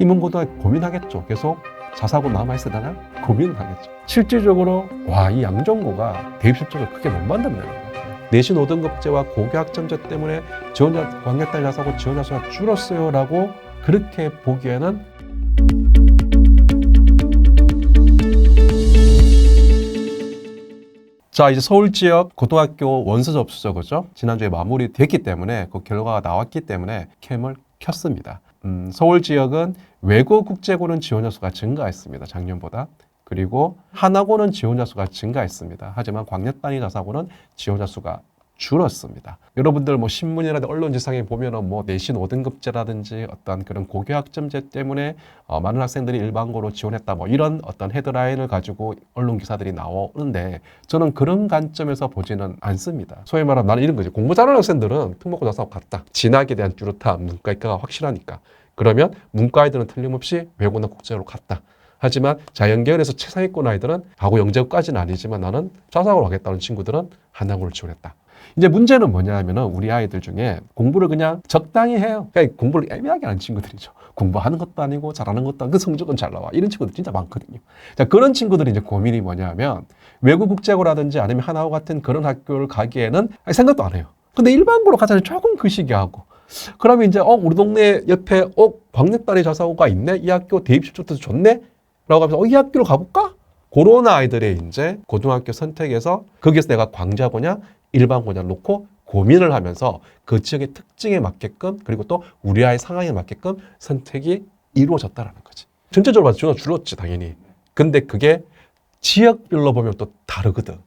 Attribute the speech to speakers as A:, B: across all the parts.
A: 희문고등학교 고민하겠죠. 계속 자사고 남아있으려나? 고민을 하겠죠. 실질적으로 이 양정고가 대입 실적을 크게 못 만든다는 거예요. 내신 5등급제와 고교학점제 때문에 광역단 자사고 지원자 수가 줄었어요 라고 그렇게 보기에는 자, 이제 서울 지역 고등학교 원서 접수죠, 그죠? 지난주에 마무리됐기 때문에 그 결과가 나왔기 때문에 캠을 켰습니다. 서울 지역은 외고 국제고는 지원자 수가 증가했습니다, 작년보다. 그리고 하나고는 지원자 수가 증가했습니다. 하지만 광역단위 자사고는 지원자 수가 줄었습니다. 여러분들 신문이라든지 언론지상에 보면은 내신 5등급제라든지 어떤 그런 고교학점제 때문에 많은 학생들이 일반고로 지원했다 이런 어떤 헤드라인을 가지고 언론 기사들이 나오는데 저는 그런 관점에서 보지는 않습니다. 소위 말하면 나는 이런 거지. 공부 잘하는 학생들은 특목고 자사고 갔다. 진학에 대한 뚜렷함, 문과이과가 확실하니까. 그러면 문과 아이들은 틀림없이 외고나 국제로 갔다. 하지만 자연계열에서 최상위권 아이들은 하고 영재고까지는 아니지만 나는 자사고로 가겠다는 친구들은 한양고를 지원했다. 이제 문제는 뭐냐 하면은 우리 아이들 중에 공부를 그냥 적당히 해요. 그러니까 공부를 애매하게 하는 친구들이죠. 공부하는 것도 아니고 잘하는 것도 아니고 그 성적은 잘 나와. 이런 친구들 진짜 많거든요. 자, 그런 친구들이 이제 고민이 뭐냐 하면 외국 국제고라든지 아니면 하나고 같은 그런 학교를 가기에는 생각도 안 해요. 근데 일반고로 가자니 조금 거시기하고 그러면 이제 우리 동네 옆에 광역단위 자사고가 있네. 이 학교 대입 실적도 좋네. 라고 하면서 이 학교로 가볼까? 그런 아이들의 이제 고등학교 선택에서 거기에서 내가 광자고냐 일반고냐를 놓고 고민을 하면서 그 지역의 특징에 맞게끔 그리고 또 우리 아이 상황에 맞게끔 선택이 이루어졌다라는 거지. 전체적으로 봐서 지원자 줄었지 당연히. 근데 그게 지역별로 보면 또 다르거든.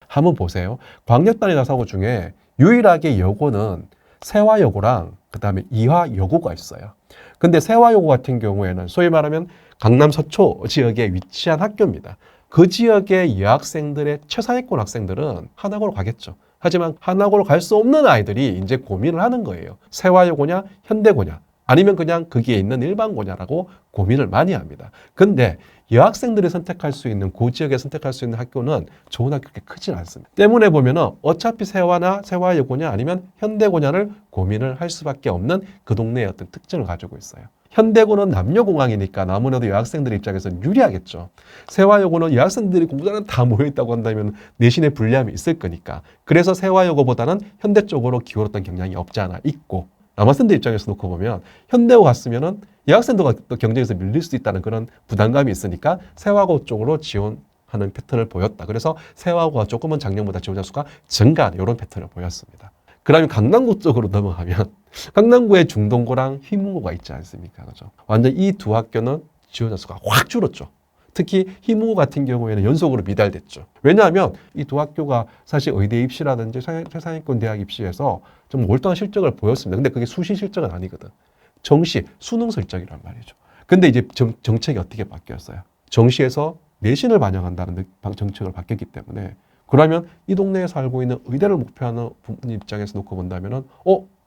A: 한번 보세요. 광역단위 자사고 중에 유일하게 여고는 세화여고랑 그 다음에 이화여고가 있어요. 근데 세화여고 같은 경우에는 소위 말하면 강남 서초 지역에 위치한 학교입니다. 그 지역의 여학생들의 최상위권 학생들은 한학고로 가겠죠. 하지만 한학고로 갈 수 없는 아이들이 이제 고민을 하는 거예요. 세화여고냐 현대고냐 아니면 그냥 거기에 있는 일반고냐라고 고민을 많이 합니다. 근데 여학생들이 선택할 수 있는 그 지역에 선택할 수 있는 학교는 좋은 학교 그렇게 크진 않습니다. 때문에 보면은 어차피 세화여고냐 아니면 현대고냐를 고민을 할 수밖에 없는 그 동네의 어떤 특징을 가지고 있어요. 현대고는 남녀공학이니까 아무래도 여학생들 입장에서는 유리하겠죠. 세화여고는 여학생들이 공부자는 다 모여있다고 한다면 내신에 불리함이 있을 거니까. 그래서 세화여고보다는 현대 쪽으로 기울었던 경향이 없지 않아 있고 남학생들 입장에서 놓고 보면 현대고 갔으면은 여학생도가 또 경쟁에서 밀릴 수 있다는 그런 부담감이 있으니까 세화고 쪽으로 지원하는 패턴을 보였다. 그래서 세화고가 조금은 작년보다 지원자 수가 증가하는 이런 패턴을 보였습니다. 그다음에 강남구 쪽으로 넘어가면 강남구에 중동고랑 휘문고가 있지 않습니까? 그죠? 완전 이 두 학교는 지원자 수가 확 줄었죠. 특히 휘문고 같은 경우에는 연속으로 미달됐죠. 왜냐하면 이 두 학교가 사실 의대 입시라든지 최상위권 대학 입시에서 좀 월등한 실적을 보였습니다. 근데 그게 수시 실적은 아니거든. 정시, 수능 실적이란 말이죠. 근데 이제 정책이 어떻게 바뀌었어요? 정시에서 내신을 반영한다는 정책을 바뀌었기 때문에 그러면 이 동네에 살고 있는 의대를 목표하는 부분 입장에서 놓고 본다면은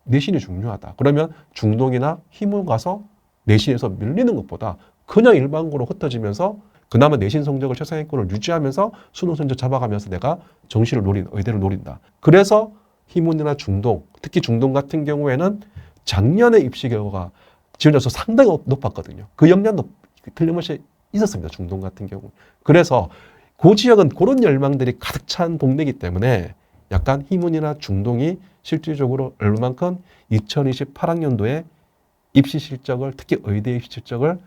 A: 내신이 중요하다. 그러면 중동이나 휘문 가서 내신에서 밀리는 것보다 그냥 일반고로 흩어지면서 그나마 내신 성적을 최상위권을 유지하면서 수능 성적 잡아가면서 내가 정시를 의대를 노린다. 그래서 휘문이나 중동, 특히 중동 같은 경우에는 작년에 입시 결과가 지원자 수 상당히 높았거든요. 그 역량도 틀림없이 있었습니다. 중동 같은 경우. 그래서 그 지역은 그런 열망들이 가득 찬 동네이기 때문에 약간 휘문이나 중동이 실질적으로 얼마만큼 2028학년도에 입시 실적을 특히 의대 입시 실적을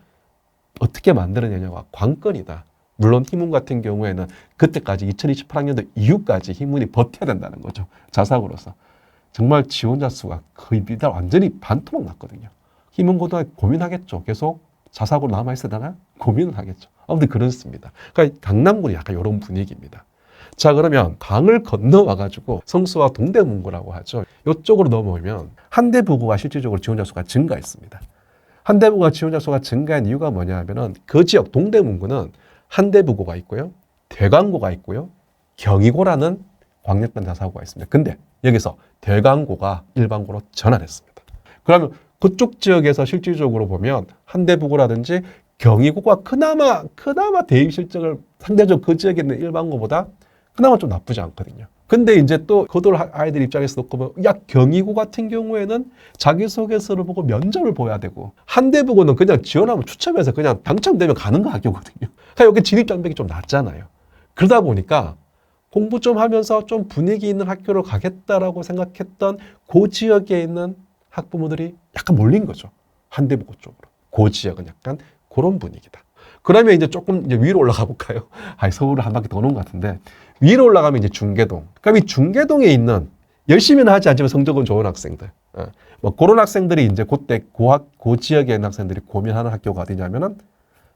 A: 어떻게 만들어내냐가 관건이다. 물론 휘문 같은 경우에는 그때까지 2028학년도 이후까지 휘문이 버텨야 된다는 거죠. 자사고로서. 정말 지원자 수가 거의 완전히 반토막 났거든요. 휘문고등학교 고민하겠죠. 계속 자사고로 남아있어야 되나? 고민을 하겠죠. 아무튼 그렇습니다. 그러니까 강남구는 약간 이런 분위기입니다. 자, 그러면 강을 건너와가지고 성수와 동대문구라고 하죠. 이쪽으로 넘어오면 한대부고가 실질적으로 지원자 수가 증가했습니다. 한대부고가 지원자 수가 증가한 이유가 뭐냐 하면은 그 지역 동대문구는 한대부고가 있고요. 대광고가 있고요. 경희고라는 광역단 자사고가 있습니다. 근데 여기서 대광고가 일반고로 전환했습니다. 그러면 그쪽 지역에서 실질적으로 보면 한대부고라든지 경희고가 그나마 대입 실적을 상대적으로 그 지역에 있는 일반고보다 그나마 좀 나쁘지 않거든요. 근데 이제 또 거돌 아이들 입장에서 놓고 보면 야 경희고 같은 경우에는 자기소개서를 보고 면접을 봐야 되고 한대부고는 그냥 지원하면 추첨해서 그냥 당첨되면 가는 거 학교거든요. 그러니까 여기 진입장벽이 좀 낮잖아요. 그러다 보니까 공부 좀 하면서 좀 분위기 있는 학교로 가겠다라고 생각했던 그 지역에 있는 학부모들이 약간 몰린 거죠. 한대부고 쪽으로. 그 지역은 약간 그런 분위기다. 그러면 이제 조금 이제 위로 올라가 볼까요? 서울을 한 바퀴 도는 것 같은데 위로 올라가면 이제 중계동. 그럼 이 중계동에 있는 열심히는 하지 않지만 성적은 좋은 학생들. 뭐 그런 학생들이 이제 그때 그 지역에 있는 학생들이 고민하는 학교가 어디냐면은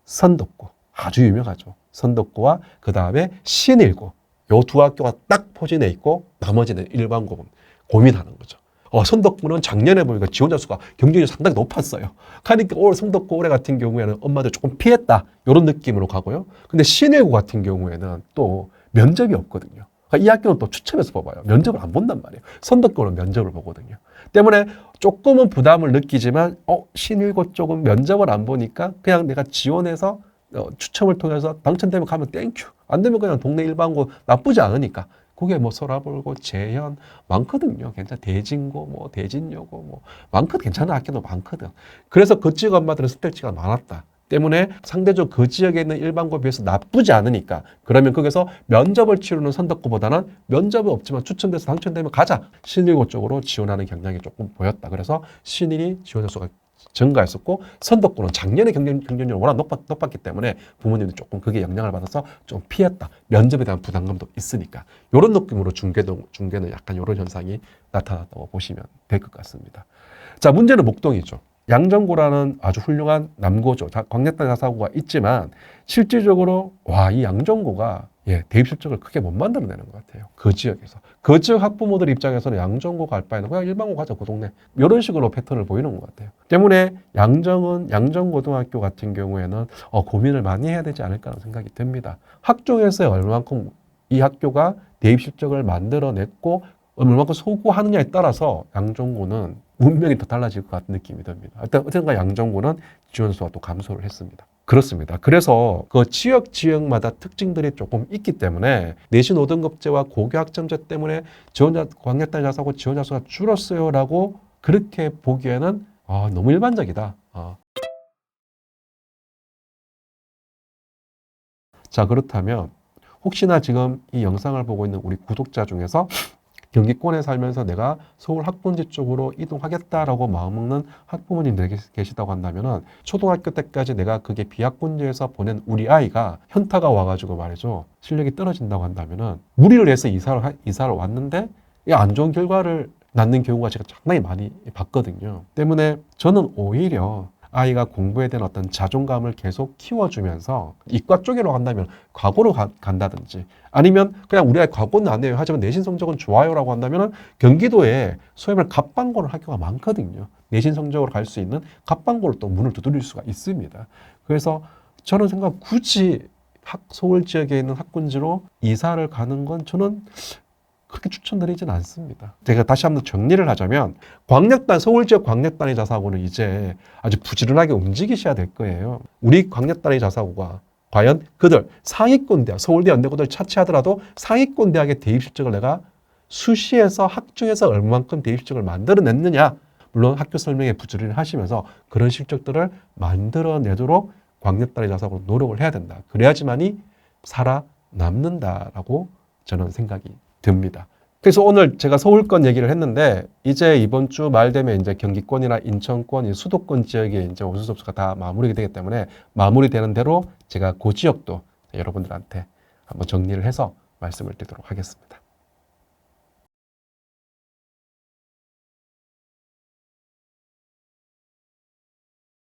A: 선덕고. 아주 유명하죠. 선덕고와 그 다음에 신일고. 요 두 학교가 딱 포진해 있고 나머지는 일반고는 고민하는 거죠. 선덕고는 작년에 보니까 지원자 수가 경쟁률이 상당히 높았어요. 그러니까 올 선덕고 올해 같은 경우에는 엄마들 조금 피했다. 이런 느낌으로 가고요. 근데 신일고 같은 경우에는 또 면접이 없거든요. 그러니까 이 학교는 또 추첨해서 뽑아요. 면접을 안 본단 말이에요. 선덕고는 면접을 보거든요. 때문에 조금은 부담을 느끼지만 신일고 쪽은 면접을 안 보니까 그냥 내가 지원해서 추첨을 통해서 당첨되면 가면 땡큐. 안 되면 그냥 동네 일반고 나쁘지 않으니까. 그게 뭐 소라볼고 재현 많거든요. 괜찮아. 대진고 뭐 대진여고 뭐 많거든. 괜찮은 학교도 많거든. 그래서 그 지역 엄마들은 선택지가 많았다. 때문에 상대적으로 그 지역에 있는 일반고에 비해서 나쁘지 않으니까 그러면 거기서 면접을 치르는 선덕고보다는 면접은 없지만 추첨돼서 당첨되면 가자. 신일고 쪽으로 지원하는 경향이 조금 보였다. 그래서 신일이 지원 횟수가 증가했었고 선덕고는 작년에 경쟁률이 워낙 높았기 때문에 부모님이 조금 그게 영향을 받아서 좀 피했다. 면접에 대한 부담감도 있으니까 이런 느낌으로 중계는 약간 이런 현상이 나타났다고 보시면 될 것 같습니다. 자, 문제는 목동이죠. 양정고라는 아주 훌륭한 남고죠. 광역단 자사고가 있지만 실질적으로 이 양정고가 대입 실적을 크게 못 만들어내는 것 같아요. 그 지역에서. 그 지역 학부모들 입장에서는 양정고 갈 바에는 그냥 일반고 가자, 그 동네. 이런 식으로 패턴을 보이는 것 같아요. 때문에 양정고등학교 같은 경우에는 고민을 많이 해야 되지 않을까 하는 생각이 듭니다. 학종에서 얼마만큼 이 학교가 대입 실적을 만들어냈고 얼마만큼 소구하느냐에 따라서 양정고는 운명이 더 달라질 것 같은 느낌이 듭니다. 어쨌든 양정고는 지원수가 또 감소를 했습니다. 그렇습니다. 그래서 그 지역마다 특징들이 조금 있기 때문에 내신 5등급제와 고교학점제 때문에 광역단 자사고 지원자 수가 줄었어요라고 그렇게 보기에는 너무 일반적이다. 자, 그렇다면 혹시나 지금 이 영상을 보고 있는 우리 구독자 중에서 경기권에 살면서 내가 서울 학군지 쪽으로 이동하겠다라고 마음먹는 학부모님들이 계시다고 한다면은 초등학교 때까지 내가 그게 비학군지에서 보낸 우리 아이가 현타가 와가지고 말이죠. 실력이 떨어진다고 한다면은 무리를 해서 이사를 왔는데 안 좋은 결과를 낳는 경우가 제가 상당히 많이 봤거든요. 때문에 저는 오히려 아이가 공부에 대한 어떤 자존감을 계속 키워주면서 이과 쪽으로 간다면 과고로 간다든지 아니면 그냥 우리 아이 과고는 안 해요. 하지만 내신 성적은 좋아요라고 한다면 경기도에 소위 말해 갑방고를 학교가 많거든요. 내신 성적으로 갈 수 있는 갑방고를 또 문을 두드릴 수가 있습니다. 그래서 저는 굳이 서울 지역에 있는 학군지로 이사를 가는 건 저는 그렇게 추천드리진 않습니다. 제가 다시 한번 정리를 하자면 서울 지역 광역단위 자사고는 이제 아주 부지런하게 움직이셔야 될 거예요. 우리 광역단위 자사고가 과연 그들 상위권 대학, 서울대 연대고들 차치하더라도 상위권 대학의 대입 실적을 내가 수시에서 학종에서 얼마만큼 대입 실적을 만들어냈느냐. 물론 학교 설명에 부지런히 하시면서 그런 실적들을 만들어내도록 광역단위 자사고로 노력을 해야 된다. 그래야지만이 살아남는다라고 저는 생각이 듭니다. 그래서 오늘 제가 서울권 얘기를 했는데 이제 이번 주 말 되면 이제 경기권이나 인천권, 수도권 지역에 이제 원수 접수가 다 마무리가 되기 때문에 마무리되는 대로 제가 그 지역도 여러분들한테 한번 정리를 해서 말씀을 드리도록 하겠습니다.